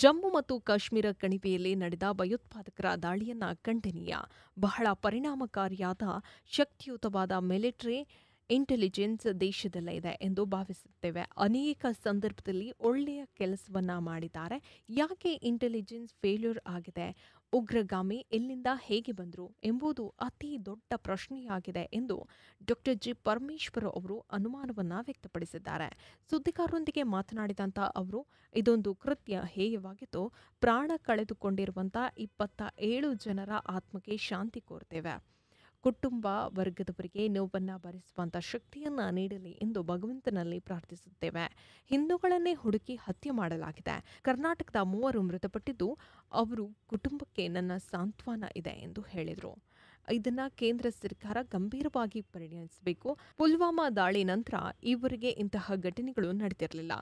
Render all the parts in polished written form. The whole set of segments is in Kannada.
ಜಮ್ಮು ಮತ್ತು ಕಾಶ್ಮೀರ ಕಣಿವೆಯಲ್ಲಿ ನಡೆದ ಭಯೋತ್ಪಾದಕರ ದಾಳಿಯನ್ನ ಖಂಡನೀಯ. ಬಹಳ ಪರಿಣಾಮಕಾರಿಯಾದ ಶಕ್ತಿಯುತವಾದ ಮಿಲಿಟರಿ ಇಂಟೆಲಿಜೆನ್ಸ್ ದೇಶದಲ್ಲೇ ಇದೆ ಎಂದು ಭಾವಿಸುತ್ತೇವೆ. ಅನೇಕ ಸಂದರ್ಭದಲ್ಲಿ ಒಳ್ಳೆಯ ಕೆಲಸವನ್ನ ಮಾಡಿದ್ದಾರೆ. ಯಾಕೆ ಇಂಟೆಲಿಜೆನ್ಸ್ ಫೇಲ್ಯೂರ್ ಆಗಿದೆ? ಉಗ್ರಗಾಮಿ ಎಲ್ಲಿಂದ ಹೇಗೆ ಬಂದರು ಎಂಬುದು ಅತಿ ದೊಡ್ಡ ಪ್ರಶ್ನೆಯಾಗಿದೆ ಎಂದು ಡಾ.ಜಿ. ಪರಮೇಶ್ವರ್ ಅವರು ಅನುಮಾನವನ್ನ ವ್ಯಕ್ತಪಡಿಸಿದ್ದಾರೆ. ಸುದ್ದಿಗಾರರೊಂದಿಗೆ ಮಾತನಾಡಿದಂಥ ಅವರು, ಇದೊಂದು ಕೃತ್ಯ ಹೇಯವಾಗಿದ್ದು ಪ್ರಾಣ ಕಳೆದುಕೊಂಡಿರುವಂಥ 27 ಜನರ ಆತ್ಮಕ್ಕೆ ಶಾಂತಿ ಕೋರ್ತೇವೆ. ಕುಟುಂಬ ವರ್ಗದವರಿಗೆ ನೋವನ್ನು ಭರಿಸುವಂಥ ಶಕ್ತಿಯನ್ನ ನೀಡಲಿ ಎಂದು ಭಗವಂತನಲ್ಲಿ ಪ್ರಾರ್ಥಿಸುತ್ತೇವೆ. ಹಿಂದೂಗಳನ್ನೇ ಹುಡುಕಿ ಹತ್ಯೆ ಮಾಡಲಾಗಿದೆ. ಕರ್ನಾಟಕದ 3 ಮೃತಪಟ್ಟಿದ್ದು ಅವರು ಕುಟುಂಬಕ್ಕೆ ನನ್ನ ಸಾಂತ್ವನ ಇದೆ ಎಂದು ಹೇಳಿದರು. ಇದನ್ನ ಕೇಂದ್ರ ಸರ್ಕಾರ ಗಂಭೀರವಾಗಿ ಪರಿಗಣಿಸಬೇಕು. ಪುಲ್ವಾಮಾ ದಾಳಿ ನಂತರ ಈವರೆಗೆ ಇಂತಹ ಘಟನೆಗಳು ನಡೆದಿರಲಿಲ್ಲ.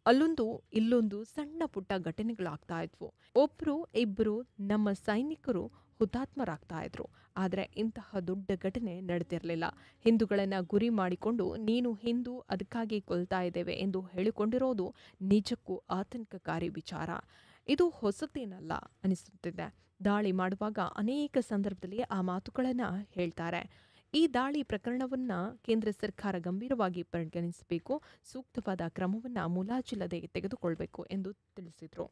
ಅಲ್ಲೊಂದು ಇಲ್ಲೊಂದು ಸಣ್ಣ ಪುಟ್ಟ ಘಟನೆಗಳಾಗ್ತಾ ಇದ್ವು. ಒಬ್ರು ಇಬ್ಬರು ನಮ್ಮ ಸೈನಿಕರು ಹುತಾತ್ಮರಾಗ್ತಾ ಇದ್ರು. ಆದರೆ ಇಂತಹ ದೊಡ್ಡ ಘಟನೆ ನಡೆದಿರಲಿಲ್ಲ. ಹಿಂದೂಗಳನ್ನ ಗುರಿ ಮಾಡಿಕೊಂಡು ನೀನು ಹಿಂದೂ ಅದಕ್ಕಾಗಿ ಕೊಲ್ತಾ ಇದ್ದೇವೆ ಎಂದು ಹೇಳಿಕೊಂಡಿರೋದು ನಿಜಕ್ಕೂ ಆತಂಕಕಾರಿ ವಿಚಾರ. ಇದು ಹೊಸತೇನಲ್ಲ ಅನಿಸುತ್ತಿದೆ. ದಾಳಿ ಮಾಡುವಾಗ ಅನೇಕ ಸಂದರ್ಭದಲ್ಲಿ ಆ ಮಾತುಗಳನ್ನು ಹೇಳ್ತಾರೆ. ಈ ದಾಳಿ ಪ್ರಕರಣವನ್ನ ಕೇಂದ್ರ ಸರ್ಕಾರ ಗಂಭೀರವಾಗಿ ಪರಿಗಣಿಸಬೇಕು, ಸೂಕ್ತವಾದ ಕ್ರಮವನ್ನು ಮುಲಾಜಿಲ್ಲದೆ ತೆಗೆದುಕೊಳ್ಳಬೇಕು ಎಂದು ತಿಳಿಸಿದರು.